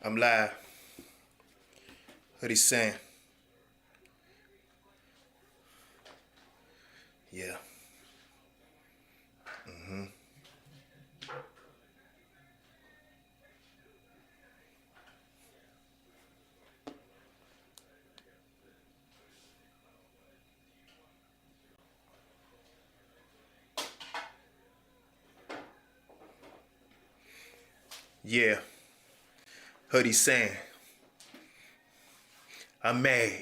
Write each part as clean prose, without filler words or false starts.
I'm live. Hoodie saying, yeah. Yeah. Hoodie saying, I'm mad.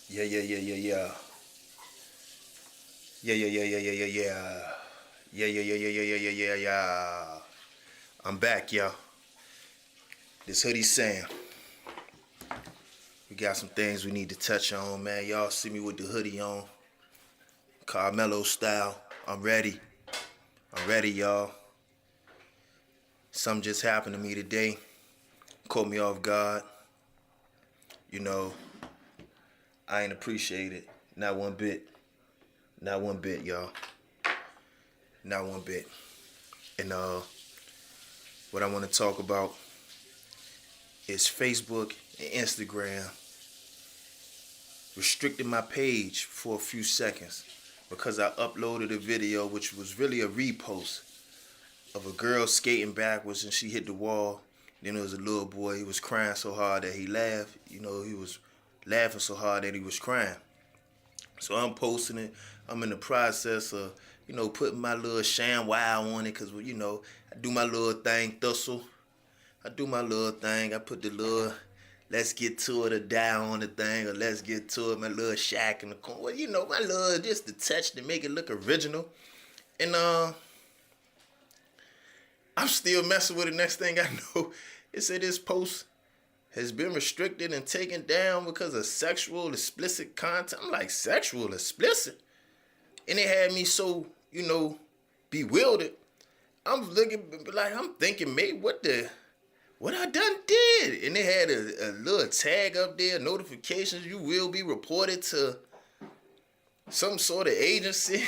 Yeah, yeah, yeah, yeah, yeah. Yeah, yeah, yeah, yeah, yeah, yeah, yeah. Yeah, yeah, yeah, yeah, yeah, yeah, yeah, yeah, yeah. I'm back, y'all. This hoodie saying, we got some things we need to touch on, man. Y'all see me with the hoodie on. Carmelo style. I'm ready. I'm ready, y'all. Something just happened to me today. Caught me off guard. You know, I ain't appreciate it. Not one bit. Not one bit, y'all. Not one bit. And what I want to talk about is Facebook and Instagram restricted my page for a few seconds because I uploaded a video which was really a repost of a girl skating backwards and she hit the wall. Then there was a little boy, he was crying so hard that he laughed. You know, he was laughing so hard that he was crying. So I'm posting it. I'm in the process of, putting my little sham wow on it because, I do my little thing, tussle. I do my little thing. I put the little let's get to it or die on the thing, or let's get to it, my little shack in the corner. Well, my little, just the touch to make it look original. And I'm still messing with it. Next thing I know, it said this post has been restricted and taken down because of sexual explicit content. I'm like, sexual explicit? And it had me so, bewildered. I'm thinking, maybe what I done did. And they had a little tag up there, notifications, you will be reported to some sort of agency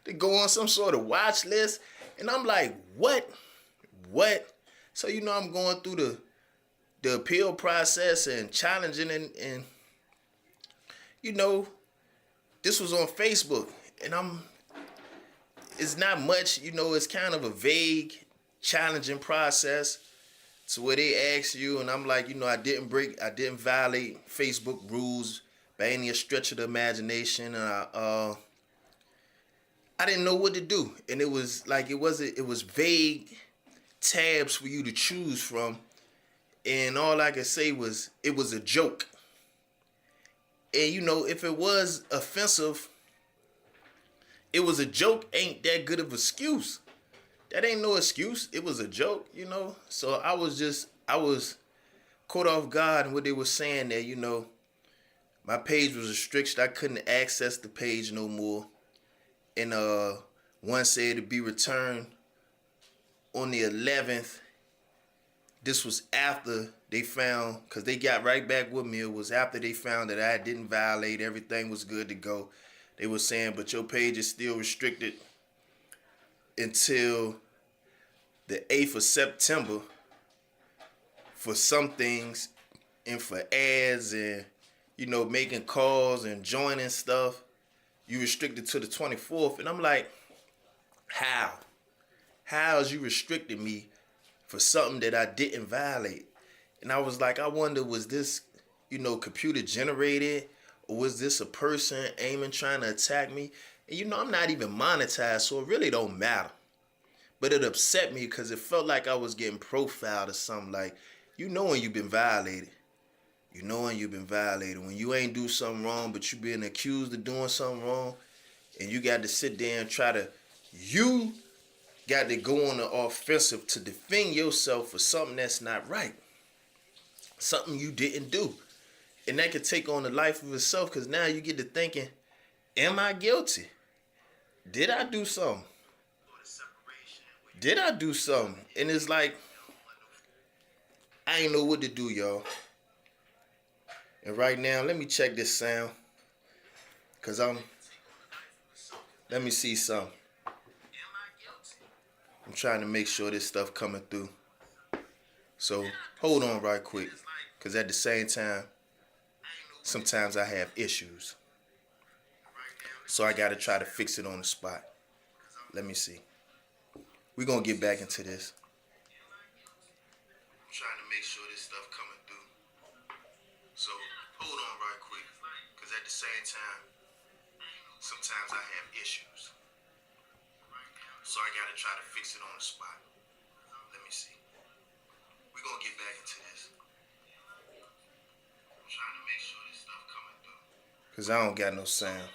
to go on some sort of watch list. And I'm like, what? What? So, I'm going through the appeal process and challenging and this was on Facebook. And it's not much, it's kind of a vague, challenging process to where they ask you, and I'm like, I didn't violate Facebook rules by any stretch of the imagination, and I didn't know what to do, and it was like it was vague tabs for you to choose from, and all I could say was it was a joke, and if it was offensive, it was a joke. Ain't that good of an excuse? That ain't no excuse. It was a joke, So I was caught off guard in what they were saying there, My page was restricted. I couldn't access the page no more. And one said to be returned on the 11th. This was after they found, because they got right back with me. It was after they found that I didn't violate. Everything was good to go. They were saying, but your page is still restricted until the 8th of September for some things and for ads and, making calls and joining stuff. You restricted to the 24th. And I'm like, how? How is you restricting me for something that I didn't violate? And I was like, I wonder, was this, computer generated? Or was this a person aiming, trying to attack me? And I'm not even monetized, so it really don't matter. But it upset me because it felt like I was getting profiled or something. Like, when you've been violated. When you've been violated. When you ain't do something wrong, but you being accused of doing something wrong, and you got to sit there and you got to go on the offensive to defend yourself for something that's not right. Something you didn't do. And that could take on the life of itself, because now you get to thinking, am I guilty? Did I do something? Did I do something? And it's like, I ain't know what to do, y'all. And right now, let me check this sound. Because let me see something. I'm trying to make sure this stuff coming through. So, hold on right quick. Because at the same time, sometimes I have issues. So I got to try to fix it on the spot. Let me see. We're going to get back into this. I'm trying to make sure this stuff coming through. So, hold on right quick. Because at the same time, sometimes I have issues. So I got to try to fix it on the spot. Let me see. We're going to get back into this. I'm trying to make sure this stuff coming through. Because I don't got no sound.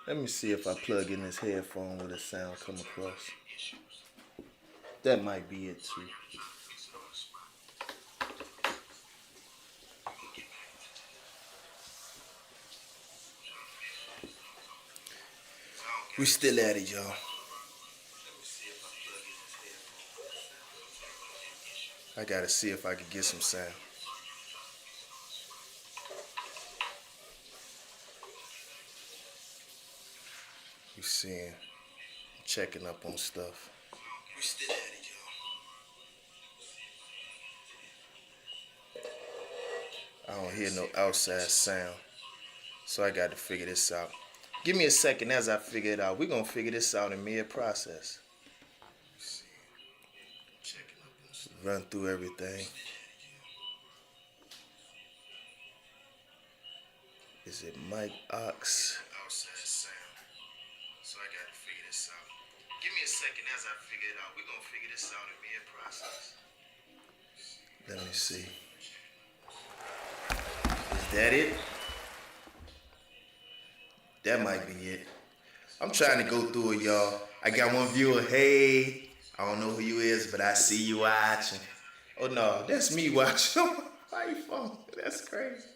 Let me see if I plug in this headphone where the sound come across. That might be it too. We still at it, y'all. I gotta see if I can get some sound. You seeing, checking up on stuff. We still at it, y'all. I don't hear no outside sound, so I got to figure this out. Give me a second as I figure it out. We're gonna figure this out in mid-process. Run through everything. Is it Mike Ox? So I got to figure this out. Give me a second as I figure it out. We're going to figure this out in mid-process. Let me see. Is that it? That might be it. I'm trying to go through it, y'all. I got one viewer. Hey, I don't know who you is, but I see you watching. Oh, no, that's me watching on my iPhone. That's crazy.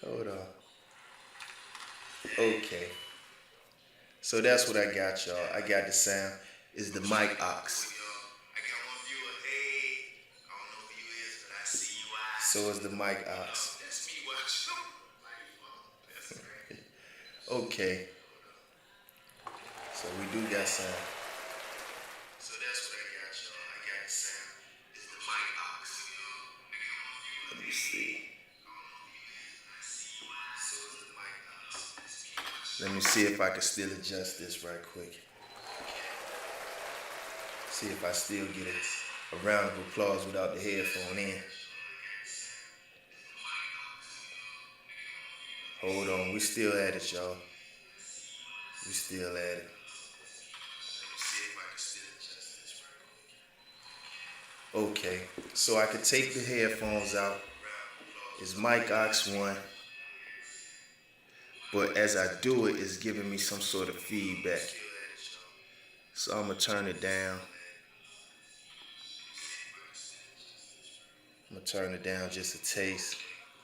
Hold on. Okay. So that's what I got, y'all. I got the sound. It's the Mike Ox. So it's the Mike Ox. Okay. So we do got sound. So that's what I got, y'all. I got the sound. It's the Mike Ox. Let me see. Let me see if I can still adjust this right quick. See if I still get a round of applause without the headphone in. Hold on, we still at it, y'all. We still at it. Let me see if I can still adjust this right quick. Okay, so I could take the headphones out. It's Mike Ox 1. But as I do it, it's giving me some sort of feedback. So I'm going to turn it down. I'm going to turn it down just a taste.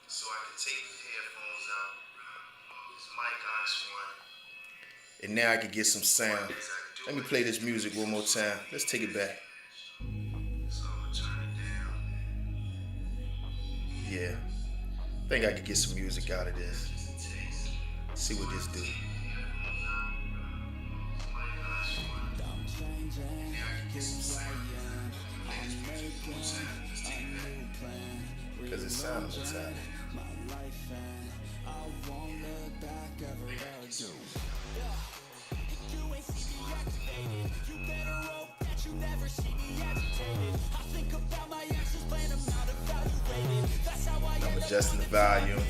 So I can take the headphones out. It's Mike Ox 1. And now I can get some sound. Let me play this music one more time. Let's take it back. So I'm going to turn it down. Yeah. I think I could get some music out of this. See what this do. Because it sounds inside. I'm adjusting the volume.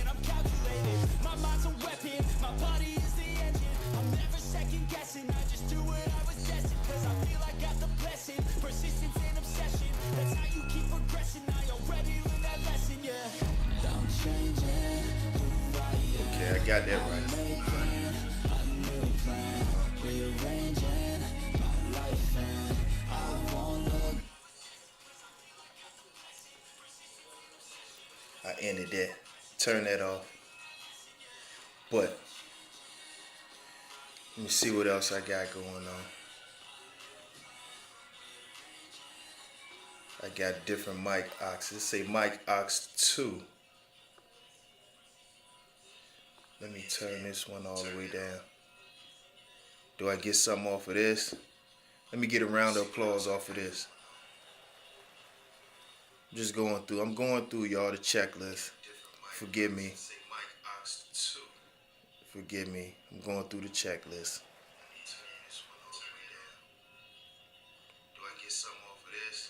got that right. I ended that. Turn that off. But let me see what else I got going on. I got different mic aux. Let's say mic aux 2. Let me turn this one all the way down. Do I get something off of this? Let me get a round of applause off of this. I'm just going through. I'm going through, y'all, the checklist. Forgive me. Forgive me. I'm going through the checklist. Do I get something off of this?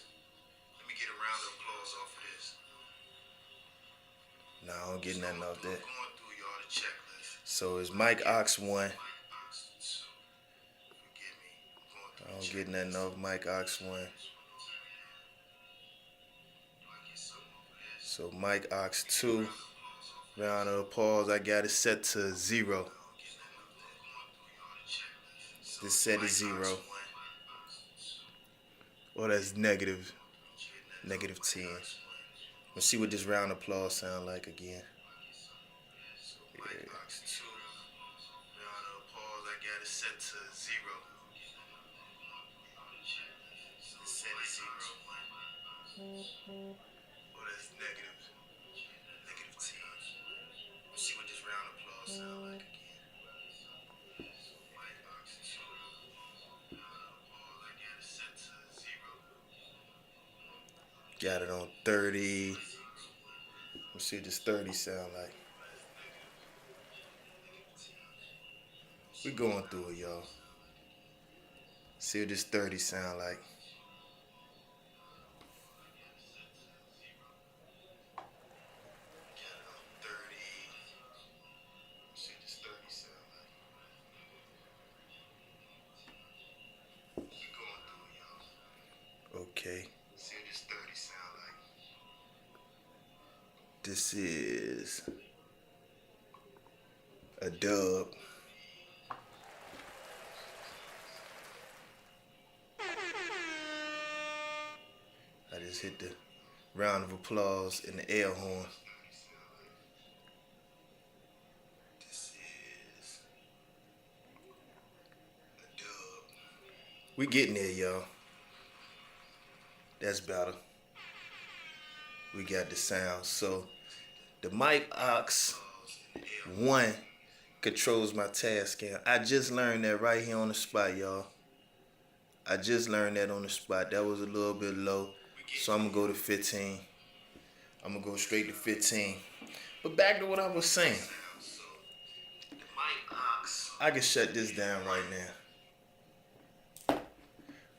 Let me get a round of applause off of this. No, I don't get nothing off that. So it's mic aux 1. I don't get nothing off mic aux 1. So mic aux 2. Round of applause. I got it set to 0. This set is 0. Well, that's negative 10. Let's see what this round of applause sound like again. Yeah. Set to 0. Set is 0. Oh, that's negative 10. Let's see what this round of applause sound like again. Got it on 30. Let's see what this 30 sound like. We going through it, y'all. See what this 30 sound like. Okay. See what this 30 sound like. This is a dub. I just hit the round of applause in the air horn. This is a dub. We getting there, y'all. That's better. We got the sound. So the mic aux 1 controls my Tascam. I just learned that right here on the spot, y'all. I just learned that on the spot. That was a little bit low. So I'm going to go to 15. I'm going to go straight to 15. But back to what I was saying. I can shut this down right now.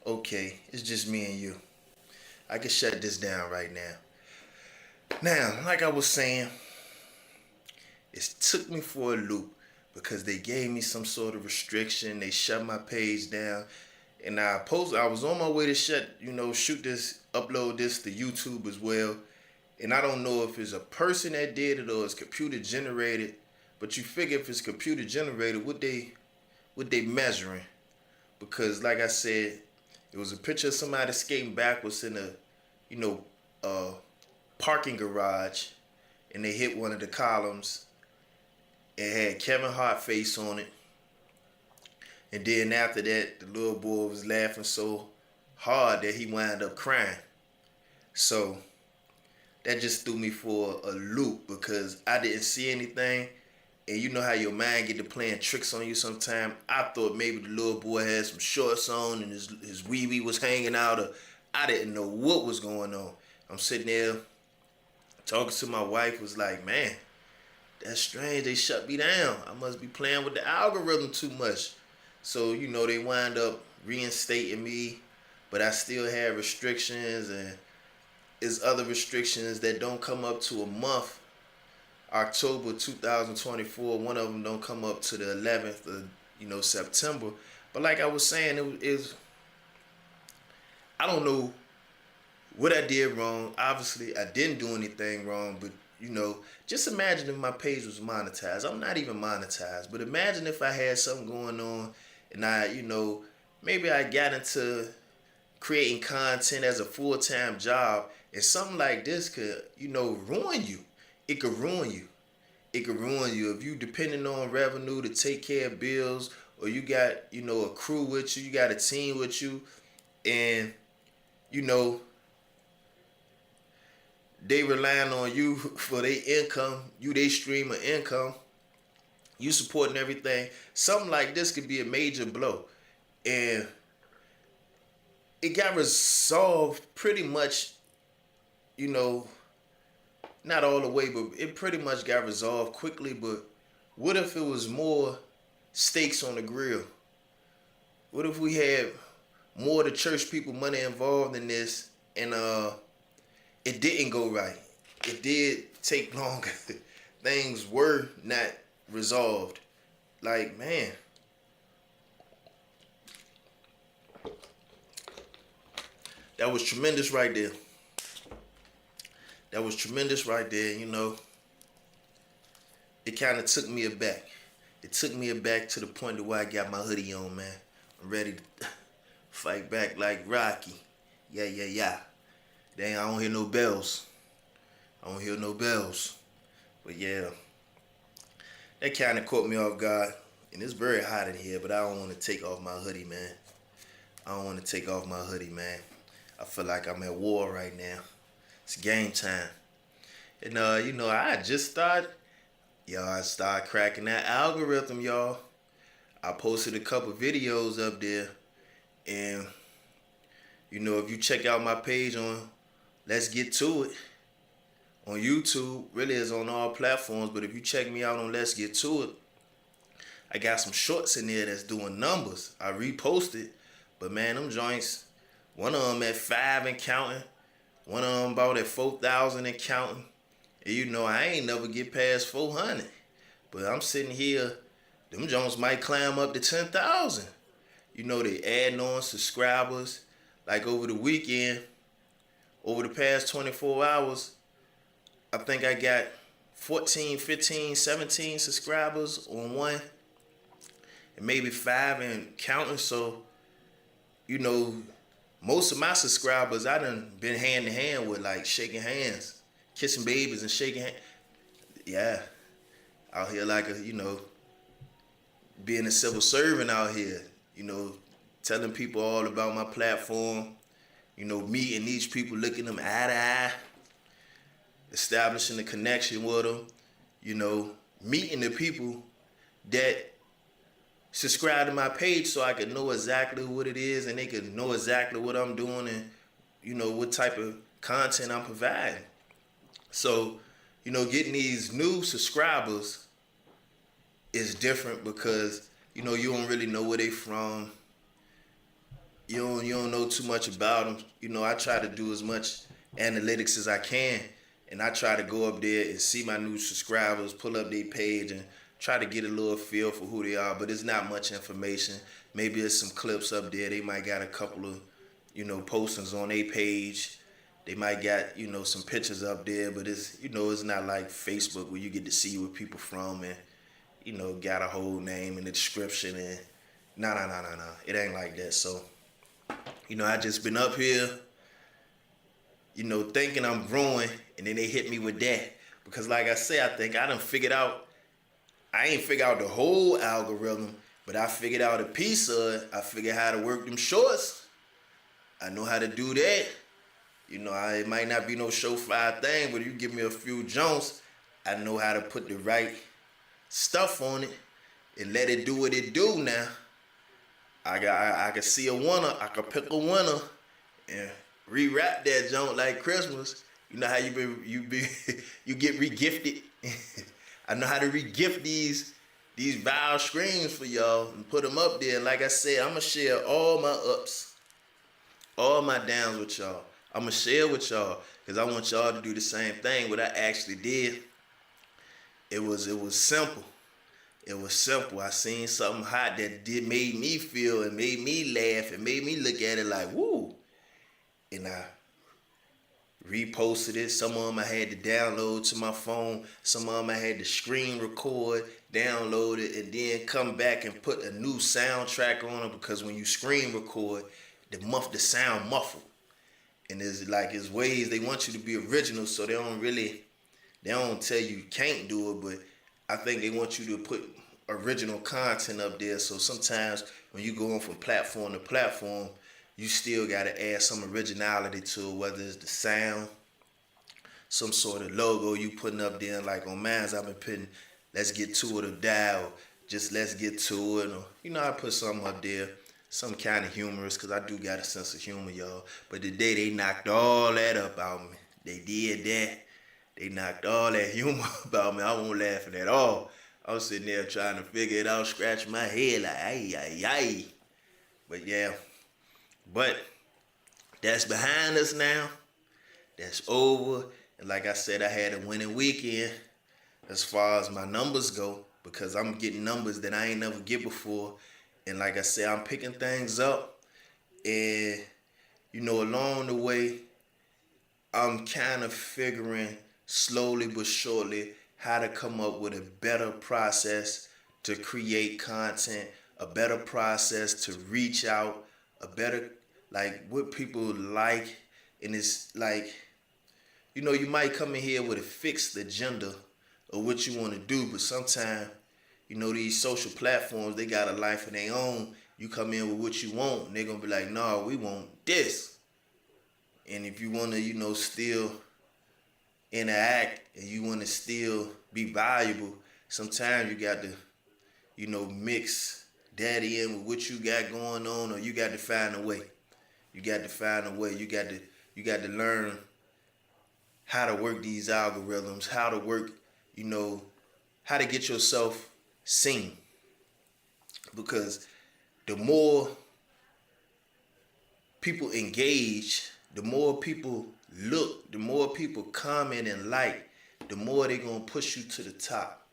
Okay, it's just me and you. I can shut this down right now. Now, like I was saying, it took me for a loop because they gave me some sort of restriction. They shut my page down. And I was on my way to shoot this, upload this to YouTube as well. And I don't know if it's a person that did it or it's computer generated. But you figure if it's computer generated, what they measuring? Because like I said, it was a picture of somebody skating backwards in a parking garage, and they hit one of the columns. It had Kevin Hart face on it. And then after that, the little boy was laughing so hard that he wound up crying. So that just threw me for a loop because I didn't see anything. And you know how your mind get to playing tricks on you sometime. I thought maybe the little boy had some shorts on and his wee-wee was hanging out. Or I didn't know what was going on. I'm sitting there talking to my wife, was like, man, that's strange. They shut me down. I must be playing with the algorithm too much. So, they wind up reinstating me, but I still have restrictions, and there's other restrictions that don't come up to a month. October 2024, one of them don't come up to the 11th of, September. But like I was saying, I don't know what I did wrong. Obviously, I didn't do anything wrong, but, just imagine if my page was monetized. I'm not even monetized, but imagine if I had something going on and maybe I got into creating content as a full-time job, and something like this could, ruin you. It could ruin you. It could ruin you if you depending on revenue to take care of bills, or you got, a crew with you, you got a team with you, and, they relying on you for their income, they stream of income, you supporting everything. Something like this could be a major blow. And it got resolved pretty much, not all the way, but it pretty much got resolved quickly. But what if it was more steaks on the grill? What if we had more of the church people money involved in this, and it didn't go right? It did take longer. Things were not resolved. Like, man. That was tremendous right there. That was tremendous right there, It kind of took me aback. It took me aback to the point to where I got my hoodie on, man. I'm ready to fight back like Rocky. Yeah. Dang, I don't hear no bells. But yeah, that kind of caught me off guard. And it's very hot in here, but I don't want to take off my hoodie, man. I feel like I'm at war right now. It's game time. And, I started cracking that algorithm, y'all. I posted a couple videos up there. And, if you check out my page on Let's Get To It, on YouTube, really is on all platforms, but if you check me out on Let's Get To It, I got some shorts in there that's doing numbers. I reposted, but man, them joints, one of them at 5 and counting, one of them about at 4,000 and counting. And I ain't never get past 400, but I'm sitting here, them joints might climb up to 10,000. They adding on subscribers. Like over the weekend, over the past 24 hours, I think I got 14, 15, 17 subscribers on one, and maybe 5 and counting. So, most of my subscribers I done been hand to hand with, like shaking hands, kissing babies and shaking hands. Yeah, out here like being a civil servant out here, telling people all about my platform, meeting each people, looking them eye to eye, establishing a connection with them, meeting the people that subscribe to my page so I can know exactly what it is, and they can know exactly what I'm doing, and what type of content I'm providing. So, getting these new subscribers is different because you don't really know where they from. You don't know too much about them. I try to do as much analytics as I can, and I try to go up there and see my new subscribers, pull up their page, and try to get a little feel for who they are. But it's not much information. Maybe it's some clips up there. They might got a couple of postings on their page. They might got some pictures up there, but it's it's not like Facebook where you get to see where people from and got a whole name and the description, and no. It ain't like that. So I just been up here, thinking I'm growing, and then they hit me with that. Because like I say, I think I ain't figured out the whole algorithm, but I figured out a piece of it. I figured how to work them shorts. I know how to do that. It might not be no surefire thing, but you give me a few joints, I know how to put the right stuff on it and let it do what it do now. I can see a winner. I can pick a winner and rewrap that joint like Christmas. You know how you get regifted. I know how to regift these viral screens for y'all and put them up there. And like I said, I'm gonna share all my ups, all my downs with y'all. I'm gonna share with y'all because I want y'all to do the same thing. What I actually did, it was simple. It was simple. I seen something hot that made me feel and made me laugh and made me look at it like, woo. And I reposted it. Some of them I had to download to my phone. Some of them I had to screen record, download it, and then come back and put a new soundtrack on it, because when you screen record, the sound muffled. And it's ways they want you to be original, so they don't tell you can't do it, but I think they want you to put original content up there. So sometimes when you go on from platform to platform, you still gotta add some originality to it, whether it's the sound, some sort of logo you putting up there. Like on mine, I've been putting "Let's Get To It" or "Die," or just "Let's Get To It," or I put something up there, some kind of humorous, because I do got a sense of humor, y'all. But today they knocked all that up out me. They did that. They knocked all that humor about me. I wasn't laughing at all. I was sitting there trying to figure it out, scratching my head like, ay, ay, ay. But yeah, but that's behind us now. That's over. And like I said, I had a winning weekend as far as my numbers go, because I'm getting numbers that I ain't never get before. And like I said, I'm picking things up. And, along the way, I'm kind of figuring slowly but surely how to come up with a better process to create content, a better process to reach out, a better, like, what people like. And it's like, you might come in here with a fixed agenda of what you want to do, but sometimes, these social platforms, they got a life of their own. You come in with what you want, and they're going to be like, no, we want this. And if you want to, still interact and you want to still be valuable, sometimes you got to, mix that in with what you got going on, or you got to find a way. You got to find a way. You got to learn how to work these algorithms, how to work, how to get yourself seen. Because the more people engage, the more people look, the more people comment and like, the more they're going to push you to the top.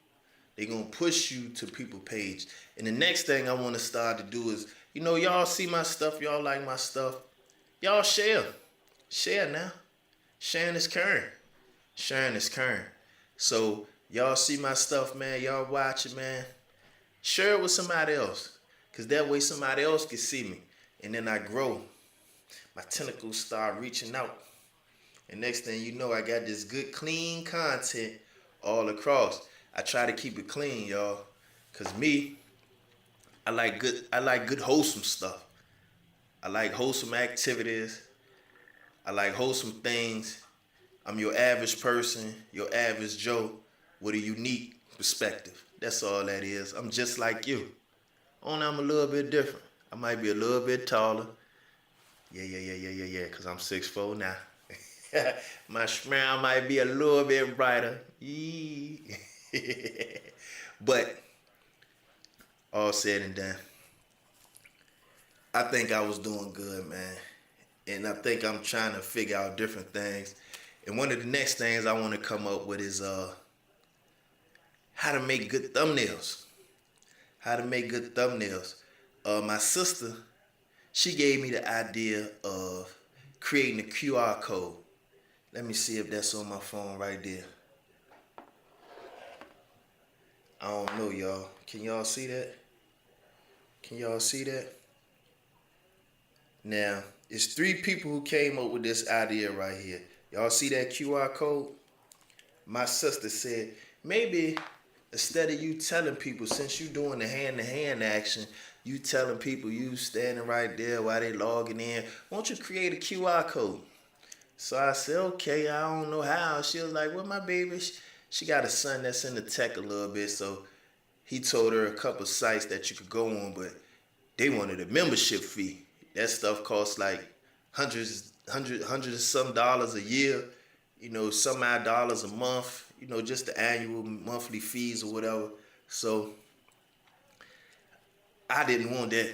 They're going to push you to people page. And the next thing I want to start to do is, y'all see my stuff, y'all like my stuff, y'all share. Share now. Sharing is current. Sharing is current. So y'all see my stuff, man. Y'all watch it, man. Share it with somebody else, because that way somebody else can see me. And then I grow. My tentacles start reaching out. And next thing you know, I got this good, clean content all across. I try to keep it clean, y'all. Because I like good wholesome stuff. I like wholesome activities. I like wholesome things. I'm your average person, your average Joe, with a unique perspective. That's all that is. I'm just like you. Only I'm a little bit different. I might be a little bit taller. Yeah, because I'm 6'4" now. My smile might be a little bit brighter. But all said and done, I think I was doing good, man. And I think I'm trying to figure out different things. And one of the next things I want to come up with is how to make good thumbnails. How to make good thumbnails. My sister, she gave me the idea of creating a QR code. Let me see if that's on my phone right there. I don't know, y'all. Can y'all see that? Can y'all see that? Now, it's 3 people who came up with this idea right here. Y'all see that QR code? My sister said, maybe instead of you telling people, since you doing the hand-to-hand action, you telling people you standing right there while they logging in, won't you create a QR code? So I said, okay, I don't know how. She was like, well, my baby, she got a son that's in the tech a little bit, so he told her a couple sites that you could go on, but they wanted a membership fee. That stuff costs like hundreds of some dollars a year, some odd dollars a month, just the annual monthly fees or whatever. So I didn't want that,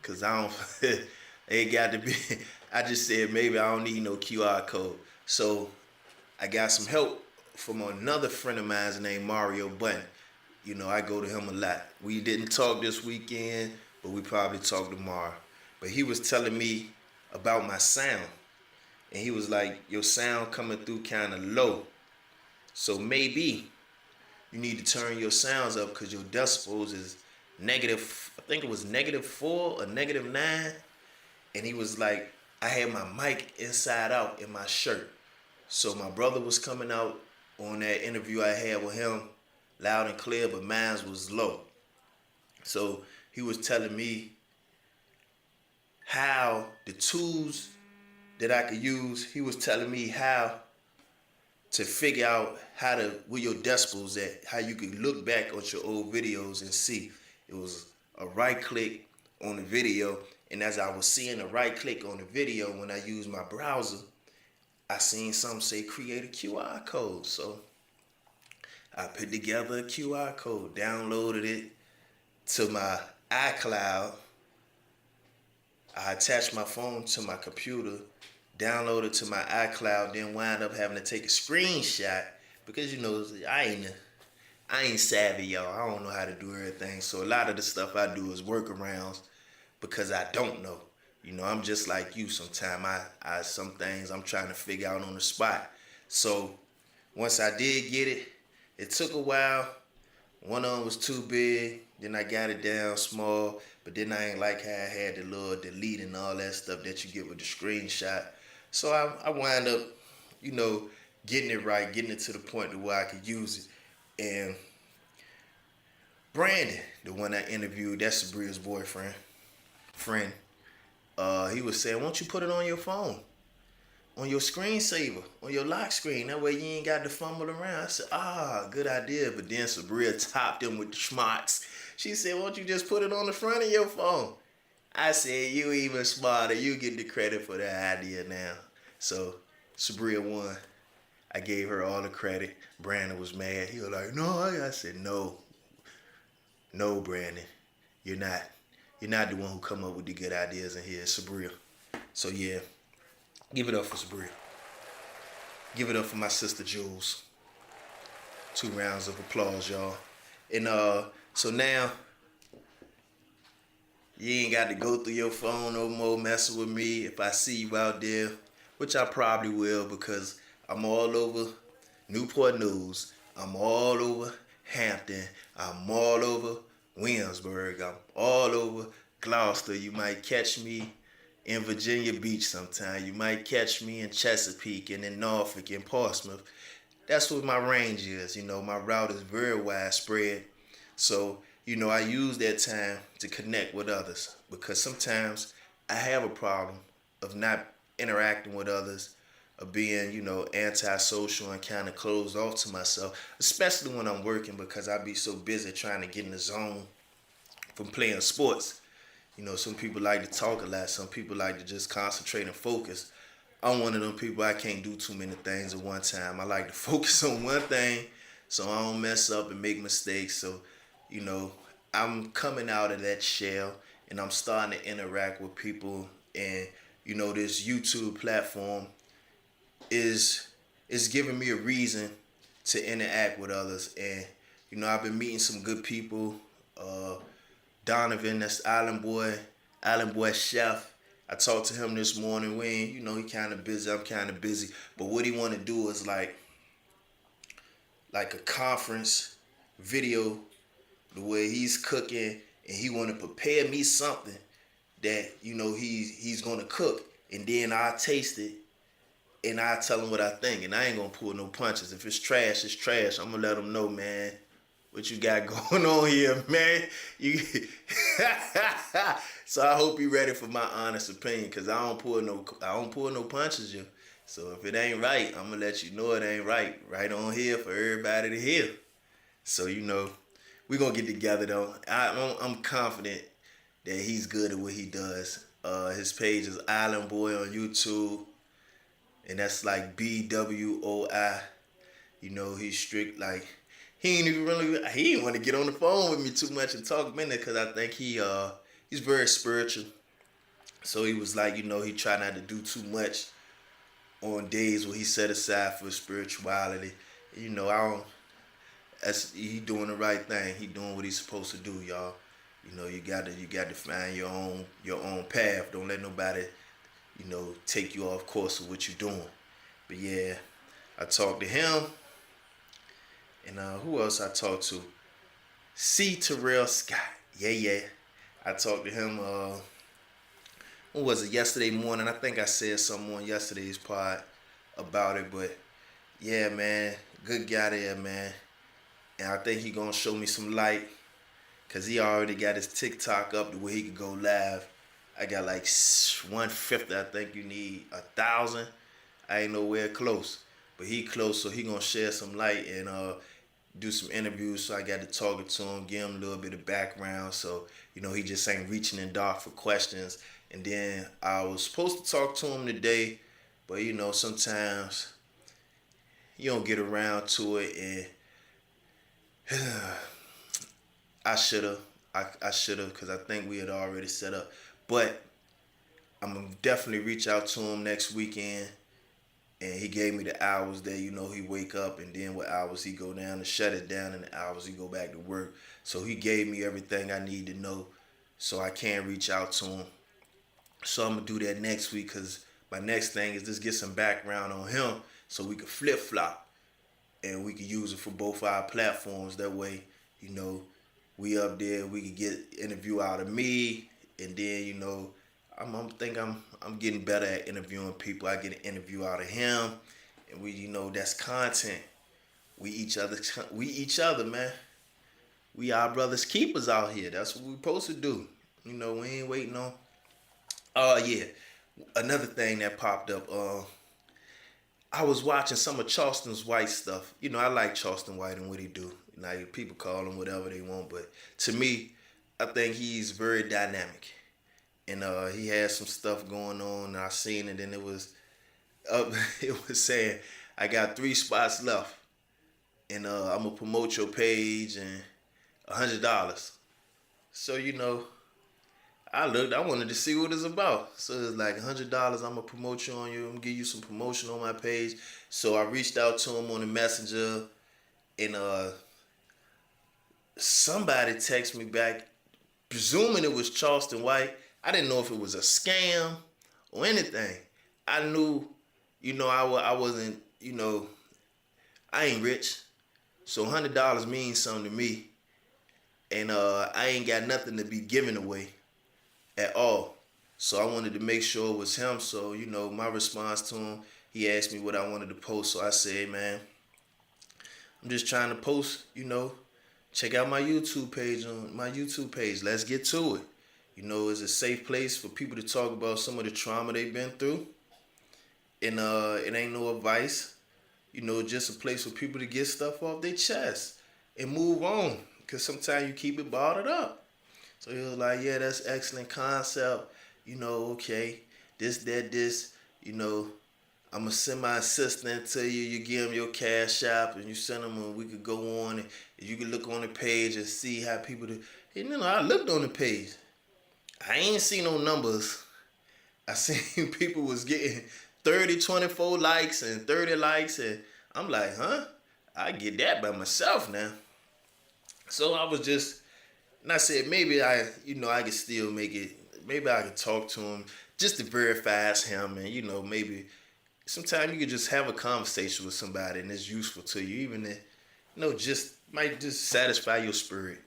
because I don't, it got to be, I just said maybe I don't need no QR code. So I got some help from another friend of mine named Mario Button. I go to him a lot. We didn't talk this weekend, but we probably talk tomorrow. But he was telling me about my sound. and he was like, your sound coming through kind of low. So maybe you need to turn your sounds up because your decibels is negative. I think it was -4 or -9. And he was like, I had my mic inside out in my shirt. So my brother was coming out on that interview I had with him loud and clear, but mine was low. So he was telling me how the tools that I could use. He was telling me how to figure out how to where your decibels at, how you could look back at your old videos and see. It was a right click on the video, and as I was seeing a right click on the video when I used my browser, I seen something say create a QR code. So I put together a QR code, downloaded it to my iCloud. I attached my phone to my computer, downloaded to my iCloud, then wind up having to take a screenshot because I ain't savvy, y'all. I don't know how to do everything. So a lot of the stuff I do is workarounds because I don't know. I'm just like you sometimes. I some things I'm trying to figure out on the spot. So once I did get it, it took a while. One of them was too big. Then I got it down small. But then I ain't like how I had the little delete and all that stuff that you get with the screenshot. So I wind up, getting it right, getting it to the point to where I could use it. And Brandon, the one I interviewed, that's Sabria's boyfriend, he was saying, why don't you put it on your phone, on your screensaver, on your lock screen? That way you ain't got to fumble around. I said, good idea. But then Sabria topped him with the schmarts. She said, why don't you just put it on the front of your phone? I said, you even smarter. You get the credit for that idea now. So Sabria won. I gave her all the credit. Brandon was mad. He was like, no. I said, no, Brandon. You're not. You're not the one who come up with the good ideas in here. It's Sabria. So yeah, give it up for Sabria. Give it up for my sister Jules. 2 rounds of applause, y'all. And so now, you ain't got to go through your phone no more messing with me if I see you out there, which I probably will because I'm all over Newport News. I'm all over Hampton. I'm all over Williamsburg. I'm all over Gloucester. You might catch me in Virginia Beach sometime. You might catch me in Chesapeake and in Norfolk and Portsmouth. That's what my range is. My route is very widespread. So, I use that time to connect with others because sometimes I have a problem of not interacting with others, of being, antisocial and kind of closed off to myself, especially when I'm working because I be so busy trying to get in the zone from playing sports. Some people like to talk a lot. Some people like to just concentrate and focus. I'm one of them people, I can't do too many things at one time. I like to focus on one thing so I don't mess up and make mistakes. So, I'm coming out of that shell and I'm starting to interact with people. And, this YouTube platform is giving me a reason to interact with others. And, I've been meeting some good people. Donovan, that's Island Boy Chef. I talked to him this morning. He kind of busy. I'm kind of busy. But what he want to do is like a conference video, the way he's cooking, and he want to prepare me something that he's gonna cook, and then I'll taste it, and I'll tell him what I think, and I ain't gonna pull no punches. If it's trash, it's trash. I'm gonna let him know, man, what you got going on here, man. So I hope you ready for my honest opinion, cause I don't pull no punches, yo. So if it ain't right, I'm gonna let you know it ain't right. Right on here for everybody to hear. So we gonna get together though. I'm confident that he's good at what he does. His page is Island Boy on YouTube, and that's like BWOI. He's strict. Like he didn't want to get on the phone with me too much and talk minute because I think he's very spiritual. So he was like, he try not to do too much on days where he set aside for spirituality. I don't. He doing the right thing. He doing what he's supposed to do, y'all. You got to find your own path. Don't let nobody, take you off course of what you're doing. But yeah, I talked to him, and who else I talked to? C. Terrell Scott. Yeah. I talked to him. When was it? Yesterday morning. I think I said something on yesterday's pod about it, but yeah, man, good guy there, man. And I think he gonna show me some light, cause he already got his TikTok up to where he could go live. I got like 150. I think you need 1,000. I ain't nowhere close, but he close, so he gonna share some light and do some interviews. So I got to talking to him, give him a little bit of background. So he just ain't reaching in dark for questions. And then I was supposed to talk to him today, but sometimes you don't get around to it, and I shoulda, because I think we had already set up. But I'm gonna definitely reach out to him next weekend. And he gave me the hours that he wake up, and then what hours he go down to shut it down, and the hours he go back to work. So he gave me everything I need to know, so I can reach out to him. So I'm gonna do that next week, because my next thing is just get some background on him, so we could flip flop, and we could use it for both our platforms. That way, we up there, we could get interview out of me, and then I'm getting better at interviewing people. I get an interview out of him, and we that's content. We each other, man. We our brothers keepers out here. That's what we supposed to do. We ain't waiting on. Yeah. Another thing that popped up. I was watching some of Charleston White stuff. I like Charleston White and what he do. Now people call him whatever they want, but to me, I think he's very dynamic. And he had some stuff going on, and I seen it, and it was it was saying, I got 3 spots left, and I'm gonna promote your page and $100. So I looked, I wanted to see what it's about. So it's like $100, I'm gonna promote you on you, I'm gonna give you some promotion on my page. So I reached out to him on the messenger, and somebody texted me back, presuming it was Charleston White. I didn't know if it was a scam or anything. I knew, I wasn't, I ain't rich. So $100 means something to me. And I ain't got nothing to be giving away at all. So I wanted to make sure it was him. So, my response to him, he asked me what I wanted to post. So I said, man, I'm just trying to post, check out my YouTube page. Let's get to it. It's a safe place for people to talk about some of the trauma they've been through. And it ain't no advice. Just a place for people to get stuff off their chest and move on. Because sometimes you keep it bottled up. So he was like, yeah, that's excellent concept. Okay, this. I'm going to send my assistant to you. You give him your cash app, and you send him, and we could go on. And you can look on the page and see how people do. And I looked on the page. I ain't seen no numbers. I seen people was getting 30, 24 likes and 30 likes, and I'm like, huh? I get that by myself now. So I was just, and I said maybe I could still make it. Maybe I could talk to him just to verify it's him, and maybe sometimes you could just have a conversation with somebody and it's useful to you, even if just might just satisfy your spirit.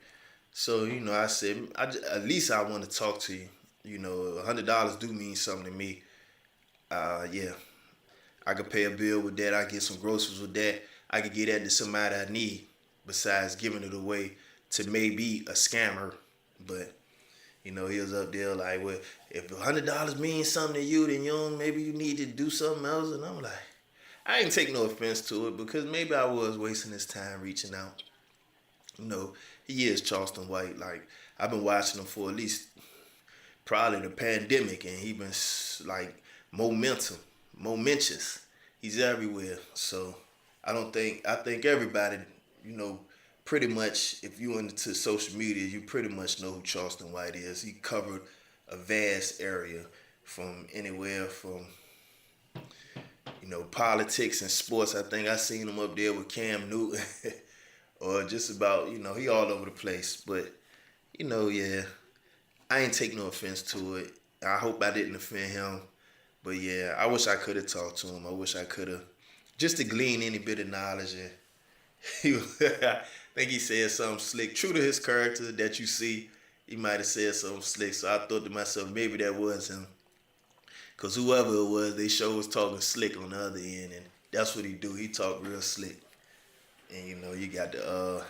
So, I said, at least I want to talk to you. $100 do mean something to me. Yeah. I could pay a bill with that. I get some groceries with that. I could get that to somebody I need besides giving it away to maybe a scammer. But, he was up there like, well, if $100 means something to you, then maybe you need to do something else. And I'm like, I ain't take no offense to it, because maybe I was wasting his time reaching out. He is Charleston White. Like, I've been watching him for at least probably the pandemic, and he been like momentous. He's everywhere. So I think everybody, pretty much, if you into social media, you pretty much know who Charleston White is. He covered a vast area from anywhere from, politics and sports. I think I seen him up there with Cam Newton. Or just about, he all over the place. But, yeah, I ain't take no offense to it. I hope I didn't offend him. But yeah, I wish I could have talked to him. I wish I could have, just to glean any bit of knowledge. And I think he said something slick, true to his character that you see. He might have said something slick. So I thought to myself, maybe that was him. Cause whoever it was, they sure was talking slick on the other end, and that's what he do. He talk real slick, and you got to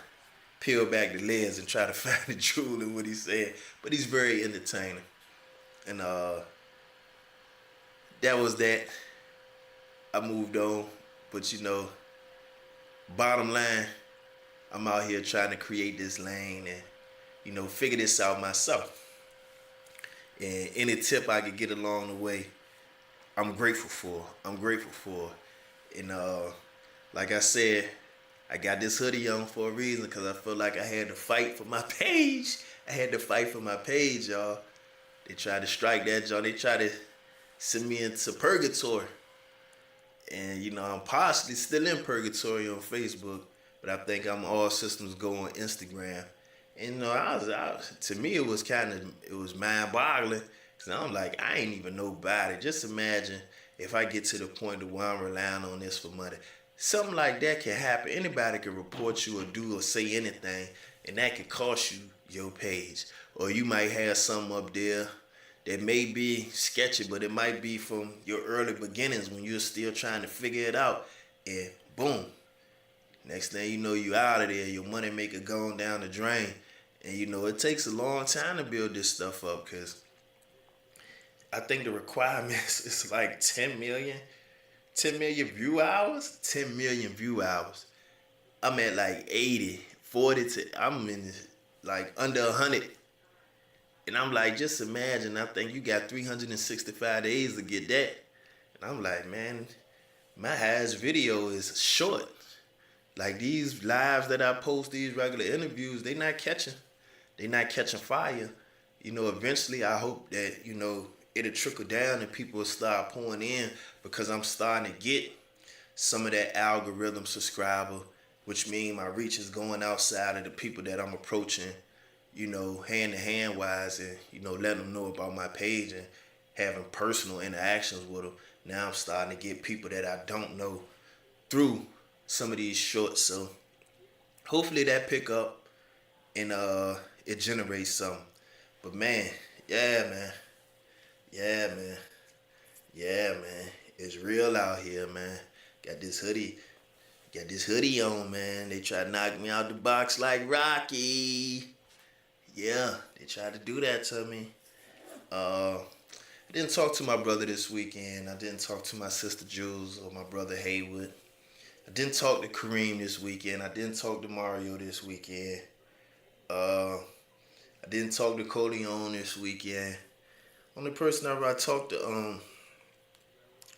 peel back the lens and try to find the jewel in what he said. But he's very entertaining, and that was that. I moved on, but bottom line, I'm out here trying to create this lane and figure this out myself. And any tip I could get along the way, I'm grateful for. And like I said, I got this hoodie on for a reason because I felt like I had to fight for my page. Y'all. They tried to strike that, y'all. They tried to send me into purgatory. And I'm partially still in purgatory on Facebook, but I think I'm all systems go on Instagram. And to me it was mind-boggling, because I'm like, I ain't even nobody. Just imagine if I get to the point of where I'm relying on this for money. Something like that can happen. Anybody can report you or do or say anything, and that could cost you your page. Or you might have something up there that may be sketchy, but it might be from your early beginnings when you're still trying to figure it out. And boom, next thing you know, you out of there. Your money maker going down the drain. And it takes a long time to build this stuff up, because I think the requirements is like 10 million view hours. 10 million view hours. I'm at like 80, 40 I'm in like under 100. And I'm like, just imagine, I think you got 365 days to get that. And I'm like, man, my highest video is short. Like these lives that I post, these regular interviews, they not catching fire. Eventually I hope that, it'll trickle down and people will start pouring in, because I'm starting to get some of that algorithm subscriber, which means my reach is going outside of the people that I'm approaching, hand to hand wise, and, letting them know about my page and having personal interactions with them. Now I'm starting to get people that I don't know through some of these shorts. So hopefully that pick up and it generates something. But man, yeah, man. It's real out here, man. Got this hoodie on, man. They tried to knock me out the box like Rocky. Yeah, they tried to do that to me. I didn't talk to my brother this weekend. I didn't talk to my sister Jules or my brother Haywood. I didn't talk to Kareem this weekend. I didn't talk to Mario this weekend. I didn't talk to Coleon this weekend. Only person I talked to,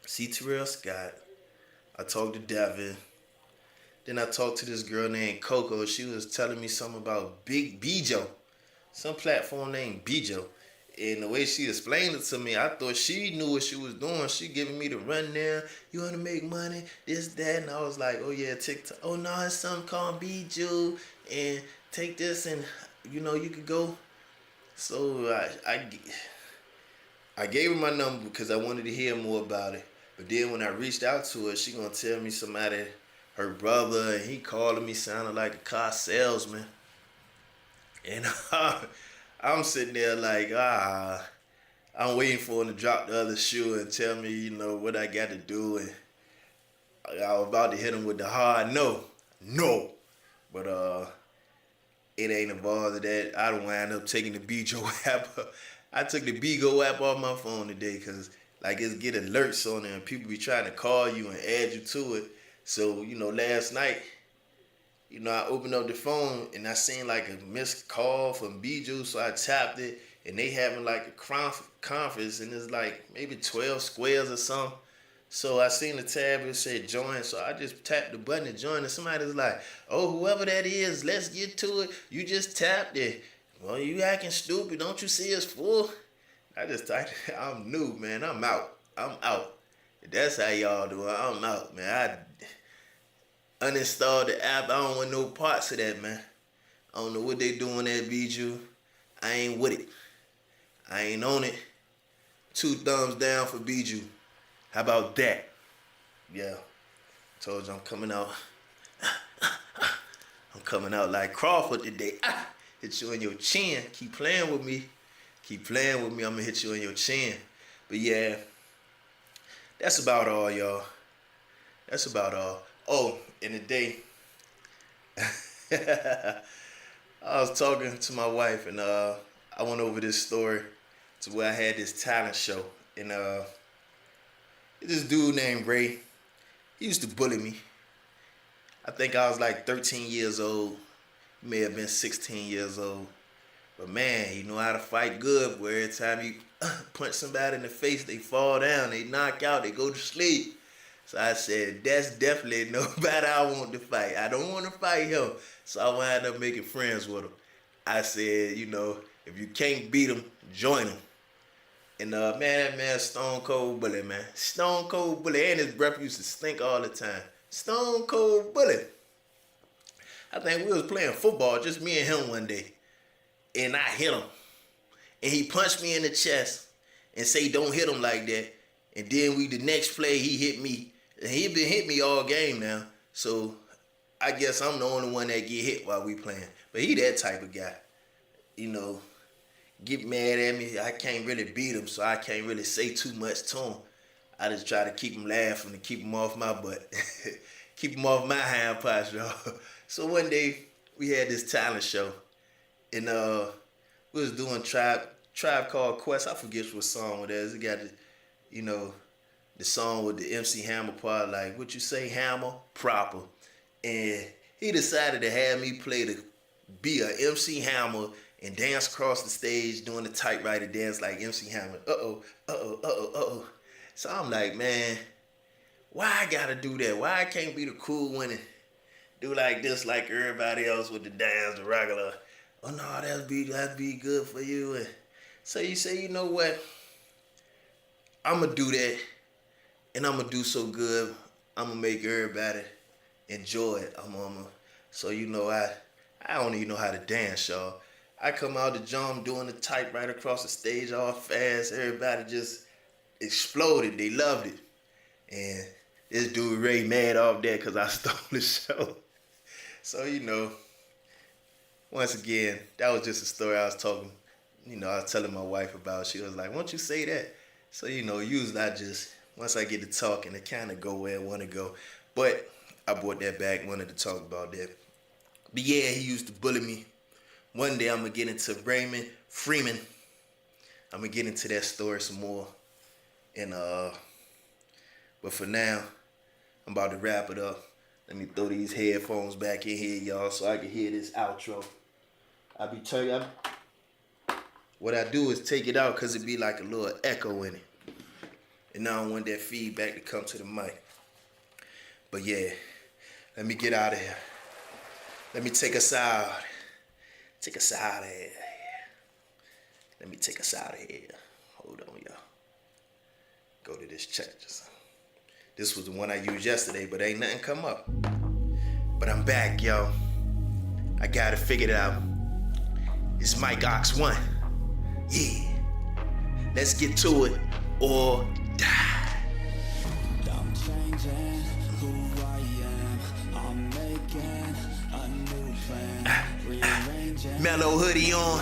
C. Terrell Scott. I talked to Devin. Then I talked to this girl named Coco. She was telling me something about Big Bijo. Some platform named Bijo. And the way she explained it to me, I thought she knew what she was doing. She giving me the rundown. You want to make money? This, that. And I was like, oh yeah, TikTok. Oh no, it's something called Bijo. And take this and, you could go. So I gave her my number because I wanted to hear more about it. But then when I reached out to her, she gonna tell me somebody, her brother, and he calling me sounding like a car salesman. And I'm sitting there like, I'm waiting for him to drop the other shoe and tell me, what I got to do. And I was about to hit him with the hard no. But it ain't involved in that. I don't wind up taking the Bijo app. I took the Bigo app off my phone today because it's get alerts on there and people be trying to call you and add you to it. So, last night, I opened up the phone and I seen like a missed call from Bijo, so I tapped it and they having like a conference and it's like maybe 12 squares or something. So I seen the tab, it said join, so I just tapped the button to join and somebody's like, oh, whoever that is, let's get to it. You just tapped it. Well, you acting stupid, don't you see it's full? I just typed it. I'm new, man, I'm out. If that's how y'all do it, I'm out, man. I uninstalled the app. I don't want no parts of that, man. I don't know what they doing at Bijo. I ain't with it. I ain't on it. 2 thumbs down for Bijo. How about that? Yeah. Told you I'm coming out. I'm coming out like Crawford today. Hit you in your chin. Keep playing with me. Keep playing with me. I'm gonna hit you in your chin. But yeah, that's about all, y'all. That's about all. Oh, in the day, I was talking to my wife, and I went over this story to where I had this talent show, and this dude named Ray. He used to bully me. I think I was like 13 years old. He may have been 16 years old. But man, he know how to fight good. Where every time you punch somebody in the face, they fall down, they knock out, they go to sleep. So I said, that's definitely nobody I want to fight. I don't want to fight him. So I wound up making friends with him. I said, you know, if you can't beat him, join him. And man, that man Stone Cold Bully, man. Stone Cold Bully. And his breath used to stink all the time. Stone Cold Bully. I think we was playing football, just me and him one day. And I hit him. And he punched me in the chest and say, don't hit him like that. And then the next play, he hit me. And he been hit me all game now. So I guess I'm the only one that get hit while we playing. But he that type of guy. You know, get mad at me. I can't really beat him, so I can't really say too much to him. I just try to keep him laughing and keep him off my butt. Keep him off my hand parts, y'all. So one day, we had this talent show. And we was doing Tribe Called Quest. I forget what song it is. It got the, you know, the song with the MC Hammer part, like, what you say, Hammer? Proper. And he decided to have me be a MC Hammer and dance across the stage doing the typewriter dance like MC Hammer. Uh-oh. So I'm like, man, why I gotta do that? Why I can't be the cool one and do like this like everybody else with the dance, the regular? Oh no, that'd be good for you. And so you say, you know what? I'm gonna do that, and I'm gonna do so good. I'm gonna make everybody enjoy it. So you know, I don't even know how to dance, y'all. I come out the jump doing the typewriter across the stage all fast. Everybody just exploded. They loved it. And this dude Ray mad off that because I stole the show. So, you know, once again, that was just a story I was talking, you know, I was telling my wife about. She was like, why don't you say that? So, you know, usually once I get to talking, it kind of go where I want to go. But I brought that back, wanted to talk about that. But yeah, he used to bully me. One day I'm going to get into Raymond Freeman. I'm going to get into that story some more. And but for now, I'm about to wrap it up. Let me throw these headphones back in here, y'all, so I can hear this outro. What I do is take it out because it be like a little echo in it. And I don't want that feedback to come to the mic. But yeah, let me get out of here. Let me take us out. Take us out of here. Let me take us out of here. Hold on, y'all. Go to this check. This was the one I used yesterday, but ain't nothing come up. But I'm back, yo. I got it figured out. It's Mike Ox 1. Yeah. Let's get to it or die. I'm changing who I am. I'm making a new plan. Rearranging Mellow hoodie on.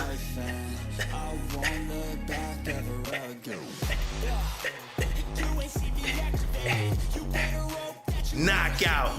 I won't look back ever again. Knockout.